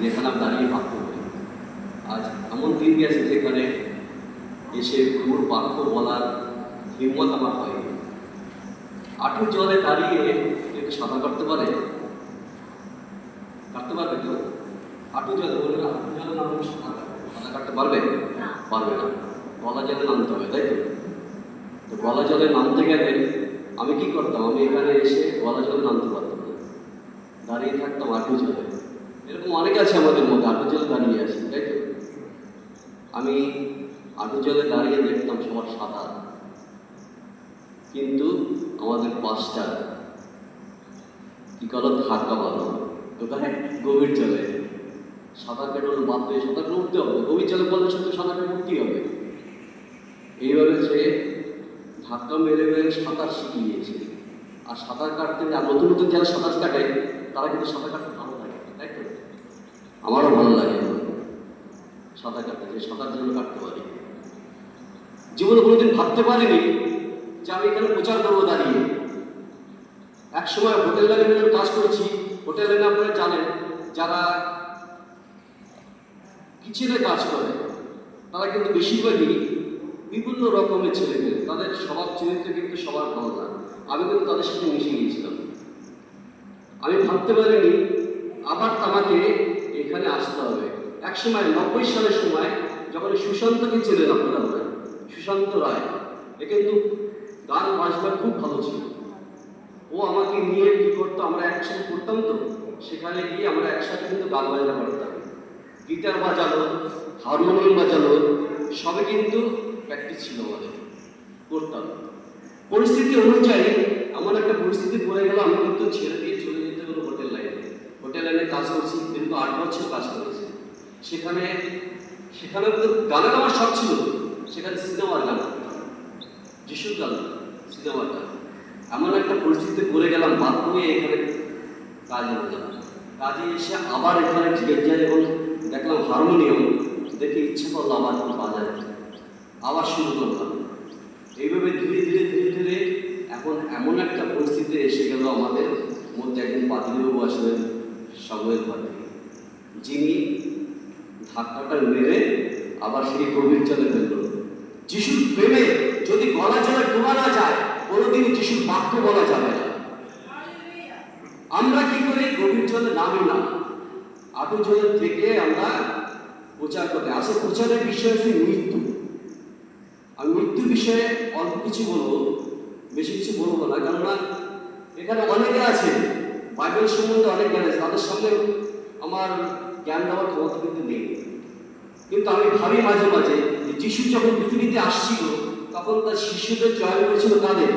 যেখানে আমি দাঁড়িয়ে বাক্য বলি। আজ এমন দিন গেছে যেখানে এসে পুরো বাক্য বলার হিম্মত আমার হয়নি। আঁটু জলে দাঁড়িয়ে একটু সাঁতার কাটতে পারে? কাটতে পারবে কেউ? আঁটু জলে বলে না, আঁটু জলে নামলে সাঁতার কাটতে পারবে? পারবে না। গলা জলে নামতে হবে, তাই তো? তো গলা জলে নামতে গেলে আমি কি করতাম? আমি এখানে এসে গলা জলে নামতে পারতাম না, দাঁড়িয়ে থাকতাম আঁটু জলে। এরকম অনেক আছে আমাদের মধ্যে আঁটু জলে দাঁড়িয়ে আছে, তাই তো? আমি আঁটু জলে দাঁড়িয়ে দেখতাম সবার সাঁতার, কিন্তু আমাদের পাঁচটা কি করো ধাক্কা মারো কোথায়? গভীর জলে। সাঁতার কাটানো বাদ দিয়ে সাঁতার উঠতে হবে, গভীর জলে বললে শুধু সাঁতার কেটে উঠতেই হবে। এইভাবে সে ধাক্কা মেরে মেরে সাঁতার শিখিয়েছে। আর সাঁতার কাটতে আর নতুন নতুন যারা সাঁতার কাটে তারা কিন্তু সাঁতার কাটতে ভালো লাগে, তাই তো? আমারও ভালো লাগে সাঁতার কাটতে, যে সাঁতার জন্য কাটতে পারি। জীবনে কোনোদিন ভাবতে পারিনি যে আমি এখানে প্রচার করবো দাঁড়িয়ে। এক সময় হোটেল লাইনে কাজ করেছি। হোটেল লাইনে আপনারা জানেন, যারা কিচেনে কাজ করে তারা কিন্তু বেশিরভাগই বিভিন্ন রকমের ছেলেমেয়ে, তাদের স্বভাব চরিত্র কিন্তু সবার ভালো না। আমি কিন্তু তাদের সাথে মিশে গিয়েছিলাম। আমি ভাবতে পারিনি আবার আমাকে এখানে আসতে হবে। এক সময় 90 সালের সময় যখন সুশান্তকে ছিলেন আপনারা, সুশান্ত রায়, এ কিন্তু গান বাজনা খুব ভালো ছিল। ও আমাকে নিয়ে কি করতো, আমরা একসাথে করতাম, তো সেখানে গিয়ে আমরা একসাথে কিন্তু গান বাজনা করতাম। গিটার বাজানো, হারমোনিয়াম বাজানো সবে কিন্তু প্র্যাকটিস ছিল আমাদের, করতাম। পরিস্থিতি অনুযায়ী এমন একটা পরিস্থিতি পড়ে গেল, আমি কিন্তু ছেড়ে দিয়ে চলে যেতে হলো হোটেল লাইনে। হোটেল লাইনে কাজ করছি, কিন্তু 8 বছর কাজ করেছি সেখানে। সেখানে তো গানের আমার শখ ছিল, সেখানে সিনেমার গান, যিশুর গান, সিনেমার গান। এমন একটা পরিস্থিতিতে পড়ে গেলাম, বাধ্য হয়ে এখানে কাজে গেলাম। কাজে এসে আবার এখানে গিয়ে যখন দেখলাম হারমোনিয়াম, দেখে ইচ্ছে করলো আবার বাজাতে, আবার শুরু করলাম। এইভাবে ধীরে ধীরে ধীরে ধীরে এখন এমন একটা পরিস্থিতি এসে গেল আমাদের মধ্যে। একদিন পাদ্রীবাবু আসলেন, সময়ের পাদ্রী, যিনি ধাক্কাটা মেরে আবার সেই গভীর জলে ফেলল। যিশুর প্রেমে যদি গলা জলে ডোবা না যায়, কোনোদিন যিশুর বাক্য বলা যাবে না। আমরা কি করি? গভীর জলে নামি না, আঁটু জলের থেকে আমরা প্রচার করতে আসে। প্রচারের বিষয় হচ্ছে মৃত্যু। আমি মৃত্যু বিষয়ে অল্প কিছু বলবো, বেশি কিছু বলবো না, কেননা এখানে অনেকে আছে বাইবেল সম্বন্ধে অনেক জ্ঞান আছে, তাদের সঙ্গে আমার জ্ঞান দেওয়ার ক্ষমতা কিন্তু নেই। কিন্তু আমি ভাবি মাঝে মাঝে যে যিশু যখন পৃথিবীতে আসছিল তখন তার শিশুদের চয়ন করেছিল কাদের?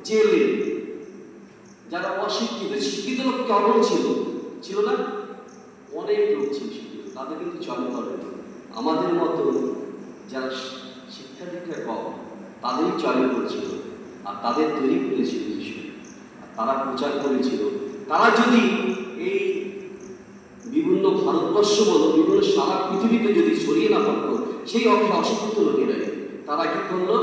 জেলে, যারা অশিক্ষিত। শিক্ষিত লোক কেমন ছিল? ছিল না, অনেক লোক ছিল শিক্ষিত, তাদের কিন্তু চয়ন করে। আমাদের মতো যারা শিক্ষা দীক্ষা কম তাদেরই চয়ন করেছিল, আর তাদের তৈরি করেছিল যিশু, আর তারা প্রচার করেছিল। তারা যদি এই বিভিন্ন ভারতবর্ষ বলো, বিভিন্ন সারা পৃথিবীতে যদি ছড়িয়ে না পড়তো, সেই অর্থে অশিক্ষিত লোকেরাই তারা কি করলো?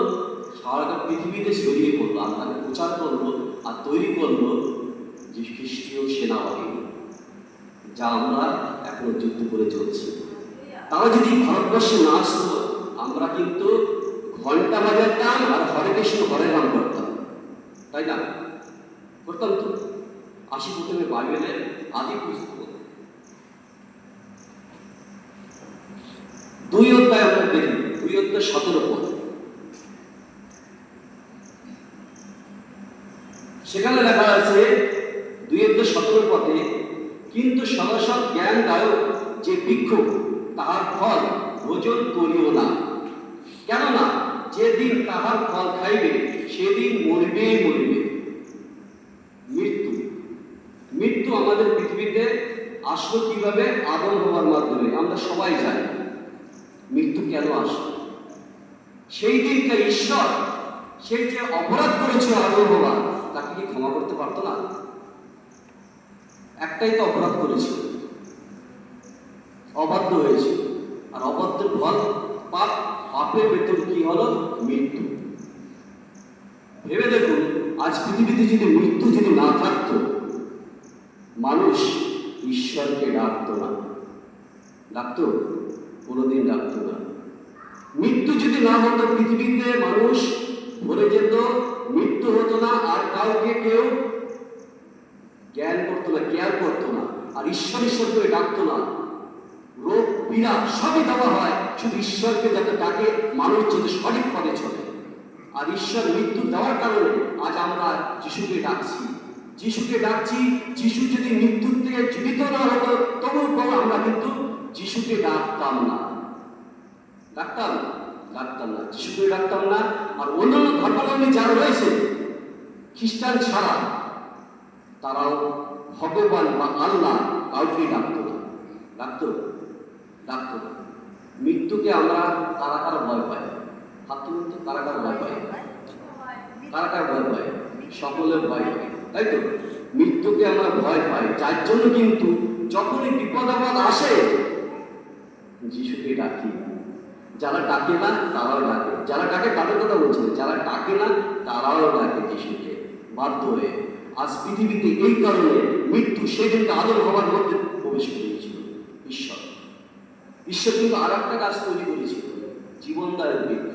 সারা পৃথিবীতে ছড়িয়ে পড়লো, আর তাকে প্রচার করলো, আর তৈরি করলো যে খ্রিস্টীয় সেনাবাহিনী, যা আমরা এখনো যুদ্ধ করে চলছি। তারা যদি ভারতবর্ষে না আসতো, আমরা কিন্তু ঘন্টা বাজাতাম আর হরে কৃষ্ণ হরে রাম করতাম, তাই না? করতাম তো। আসি প্রথমে বাইবেলের আদি পুস্তক 2 অধ্যায় আমরা দেখি, 2 অধ্যায় 17 পদ। সেখানে লেখা আছে 2 অধ্যায় 17 পদে, কিন্তু সদসৎ জ্ঞান দায়ক যে বৃক্ষ, তাহার ফল ভোজন করিও না, কেননা যেদিন তাহার ফল খাইবে সেদিন মরিবে মরিবে। মৃত্যু, মৃত্যু আমাদের পৃথিবীতে আসলো কিভাবে? আদম হওয়ার মাধ্যমে। আমরা সবাই জানি মৃত্যু কেন আসলো। সেই দিনটা ঈশ্বর, সেই যে অপরাধ করেছিল আদম হওয়া, তাকে কি ক্ষমা করতে পারতো না? একটাই তো অপরাধ করেছিল, অবাধ্য হয়েছিল, আর অবাধ্যের ফল পাপ। পাপের বেতন কি হলো? মৃত্যু। ভেবে দেখুন, আজ পৃথিবীতে যদি মৃত্যু যদি না থাকতো, মানুষ ঈশ্বরকে ডাকতো না। ডাকতো? কোনোদিন ডাকতো না। মৃত্যু যদি না হতো পৃথিবীতে মানুষ মরে যেত, মৃত্যু হতো না, আর কাউকে কেউ জ্ঞান করতো না, কেয়ার করতো না, আর ঈশ্বর ঈশ্বর করে ডাকতো না। রোগ পীড়া সবই দেওয়া হয় শুধু ঈশ্বরকে যাতে ডাকে মানুষ যাতে সঠিক পথে চলে। আর ঈশ্বর মৃত্যু দেওয়ার কারণে আজ আমরা যিশুকে ডাকছি। যিশুকে ডাকছি। যিশু যদি মৃত্যুর থেকে জীবিত না হতো তবুও আমরা কিন্তু যিশুকে ডাকতাম না। ডাকতাম ডাকতাম না, যিশুকে ডাকতাম না। আর অন্যান্য ধর্মাবলম্বী যারা রয়েছে খ্রিস্টান ছাড়া, তারাও ভগবান বা আল্লাহ কাউকে ডাকতো না। ডাকতো? ডাকতো না। মৃত্যুকে আমরা কারা কারা ভয় পাই? হাত তুলুন তো, কারা কারা ভয় পাই? কারা কারা ভয় পাই? সকলে ভয় পাই, তাই তো? মৃত্যুকে আমরা ভয় পাই, যার জন্য কিন্তু যখনই বিপদ আপদ আসে যিশুকে ডাকি। যারা ডাকে না তারাও ডাকে, যারা ডাকে তাদের কথা বলছে, যারা ডাকে না তারাও ডাকে যিশুকে বাধ্য হয়ে। আজ পৃথিবীতে এই কারণে মৃত্যু সেদিনকে আদম হওয়ার মধ্যে প্রবেশ করেছিল ঈশ্বর। ঈশ্বর কিন্তু আর একটা কাজ তৈরি করেছিল, জীবনদায়ক বৃক্ষ।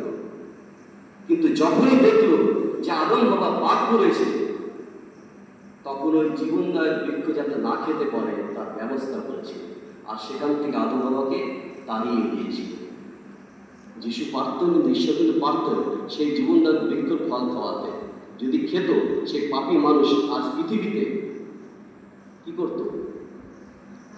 কিন্তু যখনই দেখলো যে আদম বাবা পাপ করেছে, তখন ওই জীবনদায়ক বৃক্ষ যাতে না খেতে পারে তার ব্যবস্থা করেছিল, আর সেখান থেকে আদম বাবাকে তাড়িয়ে দিয়েছিল। যিশু পারত, কিন্তু ঈশ্বর কিন্তু পারত সেই জীবনদায়ক বৃক্ষর ফল খাওয়াতে। যদি খেত, সেই পাপী মানুষ আজ পৃথিবীতে কি করত?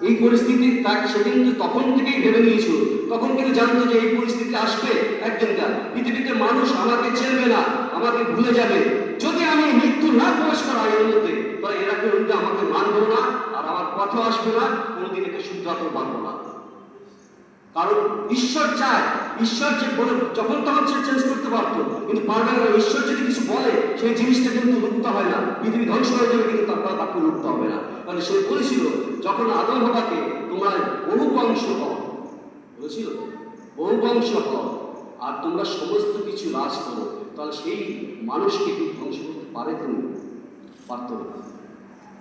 এই পরিস্থিতি তাকে সে কিন্তু তখন থেকেই ভেবে নিয়েছিল, তখন কিন্তু জানতো যে এই পরিস্থিতি আসবে একদিনকার। পৃথিবীতে মানুষ আমাকে চেনবে না, আমাকে ভুলে যাবে। যদি আমি মৃত্যু না প্রবেশ করাই এর মধ্যে, তাহলে এরা কেউ আমাকে মানবো না, আর আমার পথে আসবে না, কোনোদিন একে শুদ্ধতে পারবো না। কারণ ঈশ্বর চায়, ঈশ্বর যে বলে যখন তখন সে চেঞ্জ করতে পারতো, কিন্তু পারবে না। ঈশ্বর যদি কিছু বলে সেই জিনিসটা কিন্তু লুপ্ত হয় না, পৃথিবী ধ্বংস হয়ে যাবে কিন্তু তারপর তাকে লুপ্ত হবে না। কারণ সে বলেছিল যখন আদম হওয়াকে তোমরা বহু বংশ হও, বলেছিল বহু বংশ হও আর তোমরা সমস্ত কিছু রাজ করো, তাহলে সেই মানুষকে কি ধ্বংস করতে পারে? তুমি পারত না।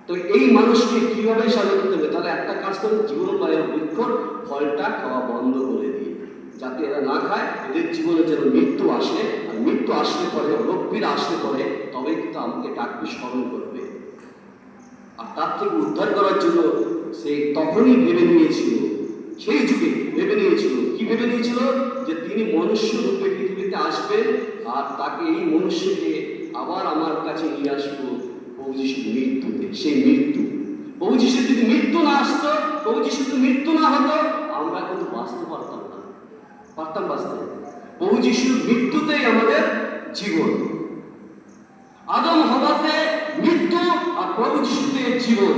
তো এই মানুষকে কিভাবে সাজা করতে হবে? তাহলে একটা কাজ করে জীবনদায়ক বৃক্ষর ফলটা খাওয়া বন্ধ করে দিই, যাতে এরা না খায়, এদের জীবনে যেন মৃত্যু আসে, আর মৃত্যু আসলে পরে, রোগ পীড়া আসলে পরে, তবে কিন্তু আমাকে ডাকবে, স্মরণ করবে। আর তার থেকে উদ্ধার করার জন্য সে তখনই ভেবে নিয়েছিল, সেই যুগে ভেবে নিয়েছিল। কি ভেবে নিয়েছিল? যে তিনি মনুষ্য রূপে পৃথিবীতে আসবেন, আর তাকে এই মনুষ্যকে আবার আমার কাছে নিয়ে আসবো প্রভু যিশুর মৃত্যুতে। সেই মৃত্যু, প্রভু যিশুর যদি মৃত্যু না আসতো, প্রভু যিশুর যদি মৃত্যু না হতো, আমরা কিন্তু বাঁচতে পারতাম না, পারতাম বাঁচতে? প্রভু যিশুর মৃত্যুতেই আমাদের জীবন। আদম হওয়াতে মৃত্যু, আর প্রভু যিশুতে জীবন।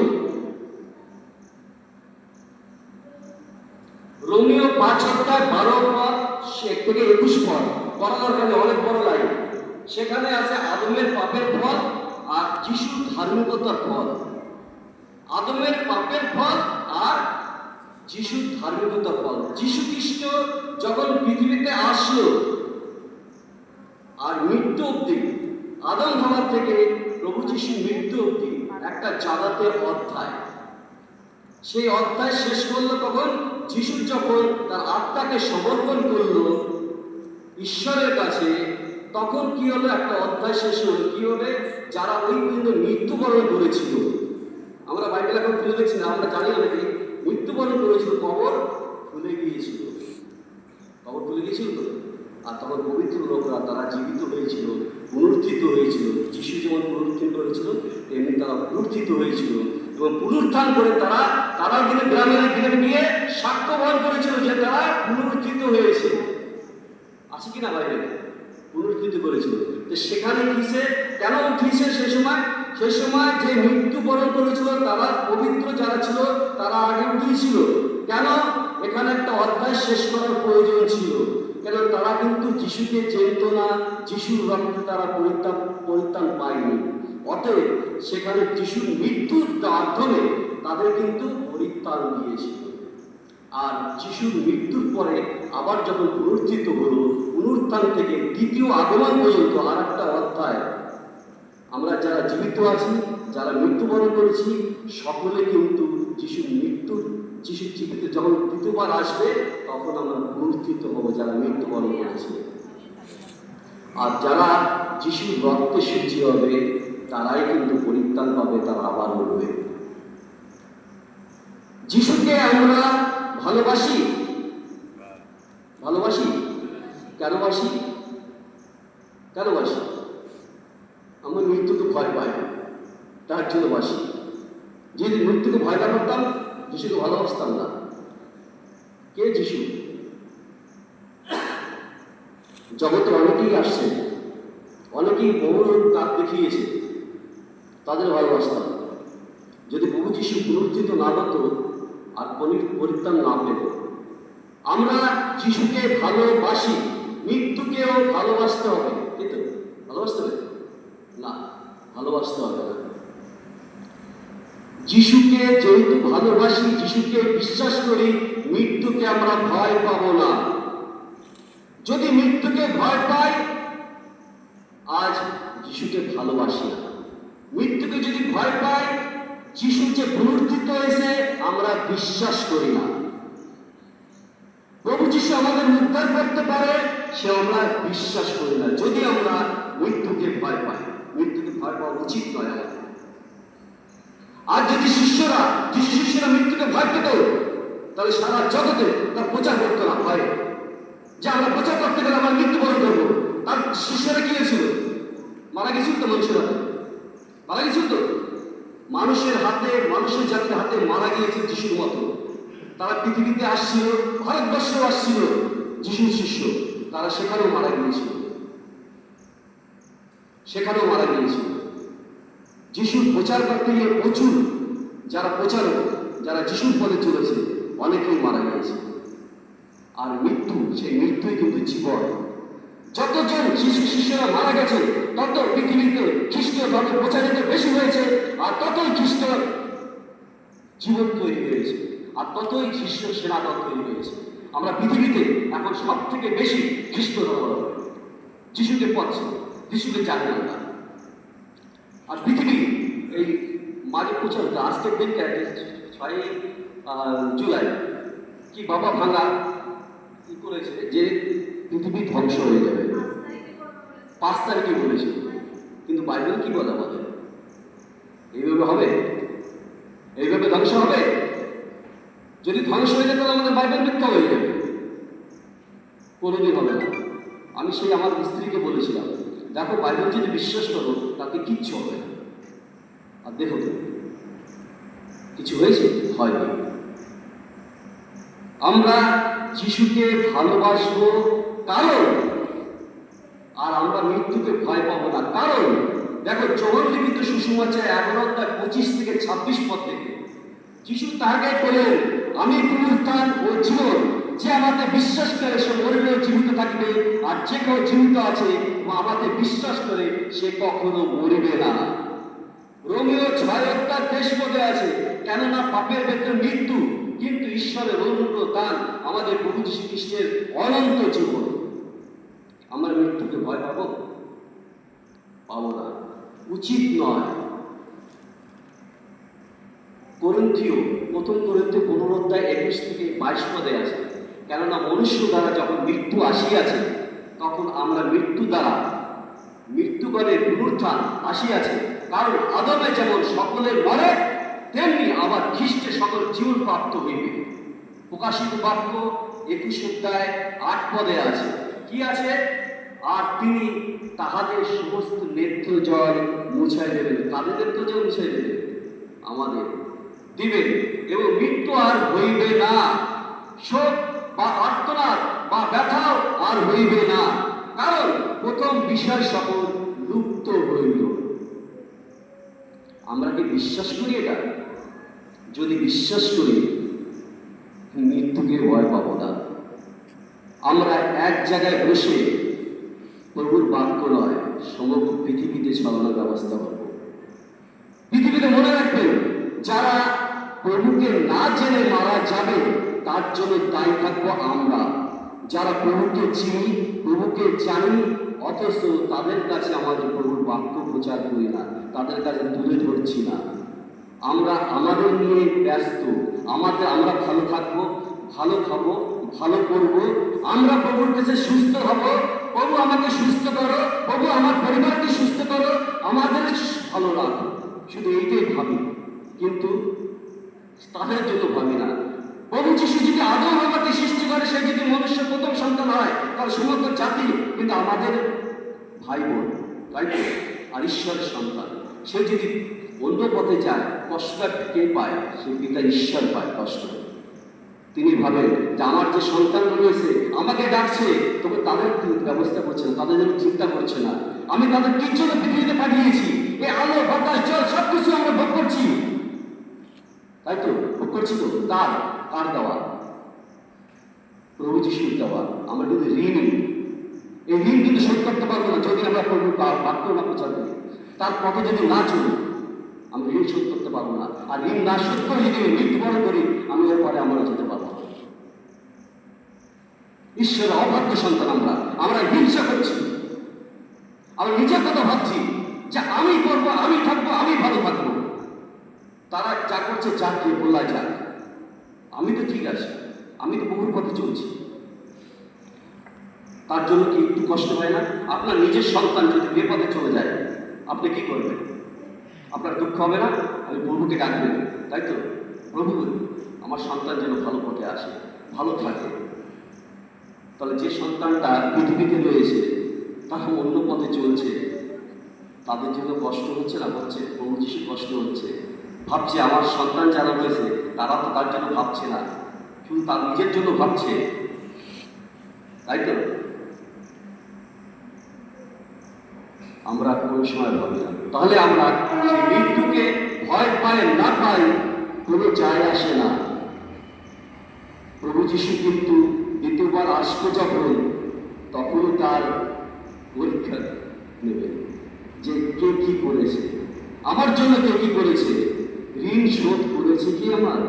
রোমিও 5:12-21 পদ পড়া দরকার, অনেক বড় লাইন। সেখানে আছে আদমের পাপের ফল আর যিশুর ধার্মিকতার ফল। আদমের পাপের ফল আর যিশুর ধার্মিকতার ফল। যিশু খ্রিস্ট যখন পৃথিবীতে আসলো, আর মৃত্যু অবধি, আদম হওয়ার থেকে প্রভু যিশুর মৃত্যু অবধি একটা জাগাতের অধ্যায়। সেই অধ্যায় শেষ করলো তখন যিশু যখন তার আত্মাকে সমর্পণ করলো ঈশ্বরের কাছে, তখন কি হলো? একটা অধ্যায় শেষ হলো। কি হবে? যারা ওই পর্যন্ত মৃত্যুবরণ করেছিল, আমরা বাইবেল এখন খুলে দেখছি না, আমরা জানি অনেকে মৃত্যুবরণ করেছিল, কবর খুলে গিয়েছিল, কবর খুলে গিয়েছিল তো। আর তখন পবিত্র লোকরা তারা জীবিত হয়েছিল, পুনরুত্থিত হয়েছিল। যিশু যেমন পুনরুত্থিত হয়েছিল, তেমনি তারা পুনরুত্থিত হয়েছিল, এবং পুনরুত্থান করে তারা কিন্তু গ্রামে গিয়ে সাক্ষ্য বহন করেছিল যে তারা পুনরুত্থিত হয়েছে। আছে কিনা বাইবেলে? পুনরুত্থিত করেছিল। তো সেখানে কিসে কেন উঠিয়েছে? সেই সময় যে মৃত্যুবরণ করেছিল তারা পবিত্র যারা ছিল তারা আগে উঠিয়েছিল। কেন? এখানে একটা অধ্যায় শেষ করার প্রয়োজন ছিল। কেন? তারা কিন্তু যিশুকে চিনত না, যিশুর রক্তে তারা পরিত্রাণ পায়নি। অতএব সেখানে যিশুর মৃত্যুর মাধ্যমে তাদের কিন্তু পরিত্রাণ দিয়েছিল। আর যিশুর মৃত্যুর পরে আবার যখন পুনরুত্থিত হলো, পুনরুত্থান থেকে দ্বিতীয় আগমন পর্যন্ত আর একটা অধ্যায়। আমরা যারা জীবিত আছি, যারা মৃত্যুবরণ করেছি, সকলে কিন্তু যিশুর জীবিত যখন দ্বিতীয় দ্বিতীয়বার আসবে তখন আমরা পুনরুত্থিত হব যারা মৃত্যুবরণ করেছে। আর যারা যিশুর রক্তে সূচি হবে তারাই কিন্তু পরিত্রাণ পাবে, তারা আবার উঠবে। যিশুকে আমরা ভালোবাসি, ভালোবাসি কেন বাসি? কেন বাসি? আমরা মৃত্যুকে ভয় পাই, তার জন্য বাসি। যদি মৃত্যুকে ভয় না করতাম, যিশুকে ভালোবাসতাম না। কে যিশু? জগতে অনেকেই আসছে, অনেকেই বহু কাজ দেখিয়েছে, তাদের ভালোবাসতাম। যদি প্রভু যিশু পুনরুত্থিত না হতো আর পরিত্রাণ না পেত, আমরা যিশুকে ভালোবাসি, মৃত্যুকেও ভালোবাসতে হবে। কিন্তু ভালোবাসতে হবে না, ভালোবাসতে হবে না। যিশুকে যেহেতু ভালোবাসি, যিশুকে বিশ্বাস করি, মৃত্যুকে আমরা ভয় পাবো না। যদি মৃত্যুকে ভয় পাই, আজ যিশুকে ভালোবাসি না। মৃত্যুকে যদি ভয় পাই, যিশু যে পুনরুত্থিত হয়েছে আমরা বিশ্বাস করি না। প্রভু যিশু আমাদের উদ্ধার করতে পারে সে আমরা বিশ্বাস করি না। যদি আমরা মৃত্যুকে ভয় পাই, মৃত্যুকে ভয় পাওয়া উচিত নয় আমাদের। আর যদি শিষ্যরা, যিশু শিষ্যরা মৃত্যুকে ভয় পেত, তাহলে সারা জগতে তার প্রচার করতো না ভয়ে, যে আমরা প্রচার করতে গেলে আমরা মৃত্যুবরণ করবো। তার শিষ্যরা কি হয়েছিল? মারা গেছিল তো, মানুষের হাতে মারা গেছিল তো, মানুষের হাতে, মানুষের জাতির হাতে মারা গিয়েছে যিশুর মতো। তারা পৃথিবীতে আসছিল, ভারতবর্ষেও আসছিল যিশুর শিষ্য, তারা সেখানেও মারা গিয়েছিল, সেখানেও মারা গিয়েছিল। যিশুর প্রচার করতে গিয়ে প্রচুর যারা প্রচারক, যারা যিশুর পথে চলেছে, অনেকেই মারা গিয়েছে। আর মৃত্যু, সেই মৃত্যুই কিন্তু জীবন। যতজন শিষ্যরা মারা গেছে, তত পৃথিবীতে খ্রিস্টীয় ধর্ম প্রচারিত বেশি হয়েছে, আর ততই খ্রিস্ট জীবন তৈরি হয়েছে, আর ততই খ্রিস্ট সেনাদল তৈরি হয়েছে। আমরা পৃথিবীতে এখন সব থেকে বেশি খ্রিস্ট ধর্ম, যিশুকে পাচ্ছি, যিশুকে জানি আমরা। আর পৃথিবী এই মাঝে প্রচার, আজকের দিনটা 6 জুলাই কি বাবা ভাঙা কি করেছে যে পৃথিবী ধ্বংস হয়ে যাবে, 5 তারিখে বলেছে। কিন্তু বাইবেল কি বলে আমাদের? এইভাবে হবে? এইভাবে ধ্বংস হবে? যদি ধ্বংস হয়ে যায় তাহলে আমাদের বাইবেল মিথ্যা হয়ে যাবে, কোনোদিন হবে না। আমি সেই আমার স্ত্রীকে বলেছিলাম, দেখো বাইবেল যদি বিশ্বাস করো তাতে কিচ্ছু হবে না। আর দেখো তো কিছু হয়েছে? হয়নি। আমরা যিশুকে ভালোবাসবো কারণ, আর আমরা মৃত্যুকে ভয় পাবো না কারণ, দেখো যোহন লিখিত সুসমাচার 11:25 থেকে 26 পদ থেকে যিশু তাকে বলেন, আমি পুনরুত্থান ও জীবন, যে আমাকে বিশ্বাস করে সে মরিলেও জীবিত থাকবে, আর যে কেউ জীবিত আছে ও আমাকে বিশ্বাস করে সে কখনো মরিবে না। রোমীয় 6:23 পদে আছে, কেননা পাপের বেতন মৃত্যু, কিন্তু ঈশ্বরের অনন্ত দান আমাদের প্রভু যীশু খ্রিস্টের অনন্ত জীবন। আমরা মৃত্যুকে ভয় পাবো? পাবো না, উচিত নয়। করিন্থীয়, প্রথম করিন্থীয় 15:21 থেকে 22 পদে আছে, কেননা মনুষ্য দ্বারা যখন মৃত্যু আসিয়াছে, তখন আমরা মৃত্যু দ্বারা, মৃত্যুগণে পুনরুত্থান আসিয়াছে। কারণ আদমে যেমন সকলের মরে, তেমনি আবার খ্রিস্টে সকল জীবন প্রাপ্ত হইবে। প্রকাশিত বাক্য 21:8 পদে আছে, কি আছে? আর তিনি তাহাদের সমস্ত নেত্র জল মুছাই দেবেন। কাদের নেত্র জল মুছাই দেবেন? আমাদের দিবেন, এবং মৃত্যু আর হইবে না, শোক বা আর্তনাদ বা ব্যথাও আর হইবে না, কারণ প্রথম বিষয় সকল লুপ্ত হইল। আমরা কি বিশ্বাস করি এটা? যদি বিশ্বাস করি, মৃত্যুকে ভয় পাবো না। আমরা এক জায়গায় বসে প্রভুর বাক্য নয়, সমগ্র পৃথিবীতে ছড়ানোর ব্যবস্থা করব। পৃথিবীতে মনে রাখবেন, যারা প্রভুকে না জেনে মারা যাবে তার জন্য দায়ী থাকবো আমরা। যারা প্রভুকে চিনি, প্রভুকে জানি, অথচ তাদের কাছে আমাদের প্রভুর বাক্য প্রচার করি না, তাদের কাছে তুলে ধরছি না। আমরা আমাদের নিয়ে ব্যস্ত, আমরা ভালো থাকবো, ভালো খাবো, ভালো করবো, আমরা প্রভুর কাছে সুস্থ হব, প্রভু আমাকে সুস্থ করো, প্রভু আমার পরিবারকে সুস্থ করো, আমাদের ভালো রাখো, শুধু এইটাই ভাবি, কিন্তু তাদের জন্য ভাবি না। প্রভু যিশু যদি আদম আমাকে সৃষ্টি করে, সে যদি মনুষ্যের প্রথম সন্তান হয়, তার সমগ্র জাতি কিন্তু আমাদের ভাই বোন, তাই তো? আর ঈশ্বরের সন্তান, সে যদি অন্য পথে যায়, কষ্টটা কে পায়? সে পিতা ঈশ্বর পায় কষ্ট। তিনি ভাবেন যে আমার যে সন্তান রয়েছে আমাকে ডাকছে, তবে তাদের ব্যবস্থা করছে না, তাদের জন্য চিন্তা করছে না। আমি তাদের কি জন্য পৃথিবীতে পাঠিয়েছি? এই আলো, বাতাস, জল সবকিছু আমরা ভোগ করছি, তাই তো? ভোগ করছি তো, কার কার দেওয়া? প্রভু যিশুর দেওয়া। আমরা কিন্তু ঋণ, এই ঋণ কিন্তু শোধ করতে পারবো না যদি আমরা প্রভুর বাক্য না প্রচার করি, তার পথে যদি না চলি, আমি ঋণ শোধ করতে পারবো না। আর ঋণ না শোধ করে যদি মৃত্যুবরণ করি, আমি এর পরে আমরা যেতে পারবো না। ঈশ্বরের অবাধ্য সন্তান আমরা হিংসা করছি, আমরা নিজের কথা ভাবছি যে আমি করবো, আমি থাকবো, আমি ভালো থাকবো। তারা যা করছে যা কে বলা যাক, আমি তো ঠিক আছে, আমি তো বহুর পথে চলছি। তার জন্য কি একটু কষ্ট হয় না? আপনার নিজের সন্তান যদি বেপথে চলে যায়, আপনি কি করবেন? আপনার দুঃখ হবে না? আমি প্রভুকে ডাকবেন, তাই তো? প্রভু, আমার সন্তান যেন ভালো পথে আসে, ভালো থাকে। তাহলে যে সন্তানটা পৃথিবীতে রয়েছে, তারা অন্য পথে চলছে, তাদের জন্য কষ্ট হচ্ছে না? হচ্ছে। প্রভু যিশু কষ্ট হচ্ছে, ভাবছে আমার সন্তান যারা রয়েছে তারা তো তার জন্য ভাবছে না, শুধু তার নিজের জন্য ভাবছে, তাই তো? আমরা কোন সময় ভাবি না। তাহলে আমরা সেই মৃত্যুকে ভয় পাই না পাই, কোনো যায় আসে না। প্রভু যিশু কিন্তু দ্বিতীয়বার আসবে যখন, তখন তার পরীক্ষা নেবে যে কে কি করেছে, আমার জন্য কে কি করেছে, ঋণ শোধ করেছে কি আমার?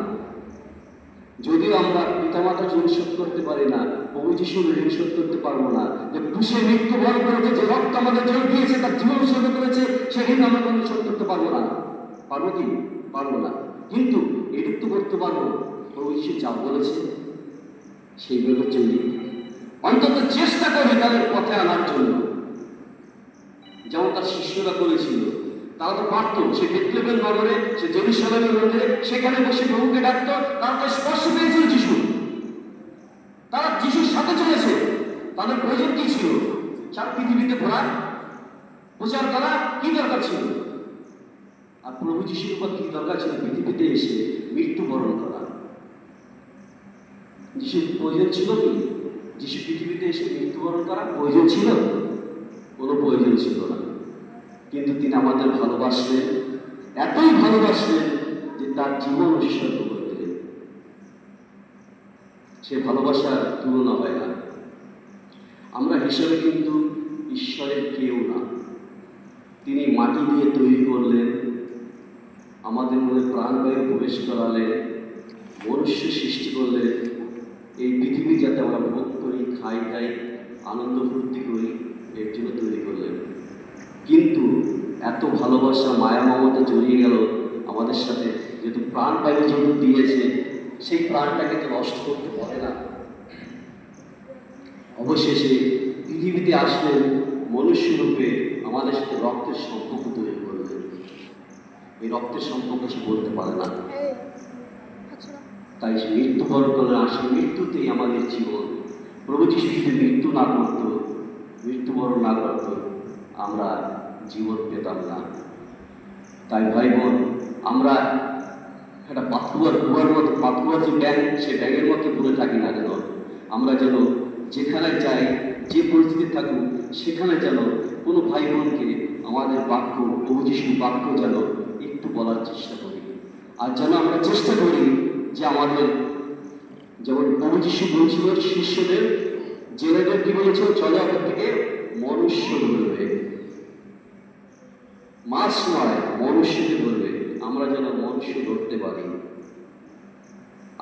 যদিও আমরা পিতামাতার ঋণ শোধ করতে পারি না, প্রভু যিশুর ঋণ শোধ করতে পারবো না। যে ক্রুশে মৃত্যুবরণ করেছে, যে রক্ত আমাদের জন্য দিয়েছে, তার জীবন উৎসর্গ করেছে, সে ঋণ আমরা কোনো শোধ করতে পারবো না। পারবো কি? পারবো না। কিন্তু এটুকু করতে পারবো, প্রভু যিশু যা বলেছে সেইভাবে চলি, অন্তত চেষ্টা করি তাদের পথে আনার জন্য, যেমন তার শিষ্যরা করেছিল। তারা তো পারতো, সে বেথলেহেম নগরে, সে জেরুসালেমের মন্দিরে, সেখানে বসে প্রভুকে ডাকতো, তারা তো স্পর্শ পেয়েছিল যিশু, তারা যিশুর সাথে চলেছে। তাদের প্রয়োজন কি ছিল? সারা পৃথিবীতে ঘোরা, প্রচার করা, কি দরকার ছিল? আর প্রভু যিশুর উপর কি দরকার ছিল? পৃথিবীতে এসে মৃত্যুবরণ করা। যিশুর প্রয়োজন ছিল কি? যিশু পৃথিবীতে এসে মৃত্যুবরণ করা প্রয়োজন ছিল? কোনো প্রয়োজন ছিল না। কিন্তু তিনি আমাদের ভালোবাসলেন, এতই ভালোবাসলেন যে তার জীবন উৎসর্গ করে দিলেন। সে ভালোবাসার তুলনা হয় না। আমরা হিসাবে কিন্তু ঈশ্বরের কেউ না। তিনি মাটি দিয়ে তৈরি করলেন, আমাদের মধ্যে প্রাণবায়ু প্রবেশ করালেন, মনুষ্য সৃষ্টি করলেন, এই পৃথিবী যাতে আমরা ভোগ করি, খাই খাই, আনন্দ ফুর্তি করি, এর জন্য তৈরি করলেন। কিন্তু এত ভালোবাসা, মায়া মমতা জড়িয়ে গেল আমাদের সাথে, যেহেতু প্রাণবায়ু যেহেতু দিয়েছে, সেই প্রাণটাকে তো নষ্ট করতে পারে না। অবশেষে পৃথিবীতে আসলেন মনুষ্য রূপে, আমাদের সাথে রক্তের সম্পর্ক তৈরি করলেন। এই রক্তের সম্পর্ক সে বলতে পারে না, তাই সে মৃত্যুবরণ করলেন। আসে মৃত্যুতেই আমাদের জীবন। প্রভু যিশু যদি মৃত্যু না করত, মৃত্যুবরণ না করত, আমরা জীবন পেতাম না। তাই ভাই বোন, আমরা একটা পাথুয়ার কুয়ার মতো, পাথুয়ার যে ব্যাঙ, সে ব্যাঙের মতো ঘুরে থাকি না কেন, আমরা যেন যেখানে যাই, যে পরিস্থিতি থাকুক, সেখানে যেন কোনো ভাই বোনকে আমাদের বাক্য, প্রভু যিশুর বাক্য যেন একটু বলার চেষ্টা করি। আর যেন আমরা চেষ্টা করি যে আমাদের, যেমন প্রভু যিশু বলছিল শিষ্যদের, জেলেদের কি বলেছিল? চলে ওখান থেকে মনুষ্য ধরবে, মাছ নয়, মনুষ্যকে ধরবে। আমরা যেন মনুষ্য ধরতে পারি,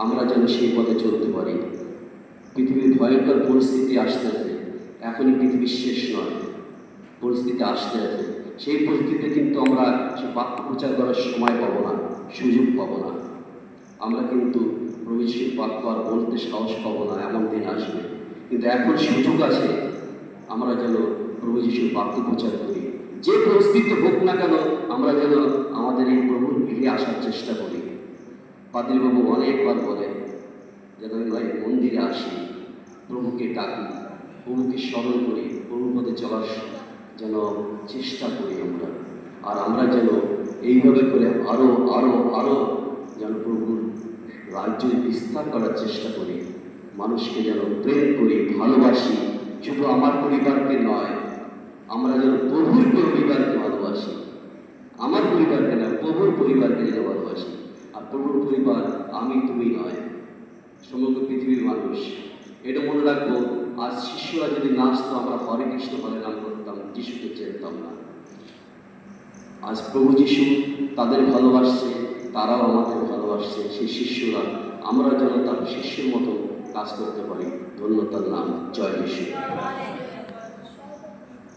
আমরা যেন সেই পথে চলতে পারি। পৃথিবীর ভয়ঙ্কর পরিস্থিতি আসতে আছে, এখনই পৃথিবীর শেষ নয়, পরিস্থিতি আসতে আছে। সেই পরিস্থিতিতে কিন্তু আমরা সে বাক্য প্রচার করার সময় পাবো না, সুযোগ পাবো না। আমরা কিন্তু প্রভু যিশুর বাক্য আর বলতে সাহস পাবো না, এমন দিন আসবে। কিন্তু এখন সুযোগ আছে, আমরা যেন প্রভু যিশুর বাক্য প্রচার করি। যে পরিস্থিতি হোক না কেন, আমরা যেন আমাদের এই প্রভুর ফিরে আসার চেষ্টা করি। পাদ্রীবাবু অনেকবার বলে যেন আমরা এই মন্দিরে আসি, প্রভুকে ডাকি, প্রভুকে স্মরণ করি, প্রভুর পথে চলার যেন চেষ্টা করি আমরা। আর আমরা যেন এইভাবে করে আরো আরো আরো যেন প্রভুর রাজ্য বিস্তার করার চেষ্টা করি। মানুষকে যেন প্রেম করি, ভালোবাসি। শুধু আমার পরিবারকে নয়, আমরা যেন প্রভুর পরিবারকে ভালোবাসি। আমার পরিবারকে না, প্রভুর পরিবারকে যেন ভালোবাসি। আর প্রভুর পরিবার আমি তুমি নয়, সমগ্র পৃথিবীর মানুষ। এটা মনে রাখবো। আজ শিষ্যরা যদি না আসতো, আমরা হরে কৃষ্ণ হরে নাম করতাম, যিশুকে চেনতাম না। আজ প্রভু যিশু তাদের ভালোবাসছে, তারাও আমাদের ভালোবাসছে। সেই শিষ্যরা, আমরা যেন তার শিষ্যের মতো কাজ করতে পারি। ধন্য তার নাম। জয় যিশু।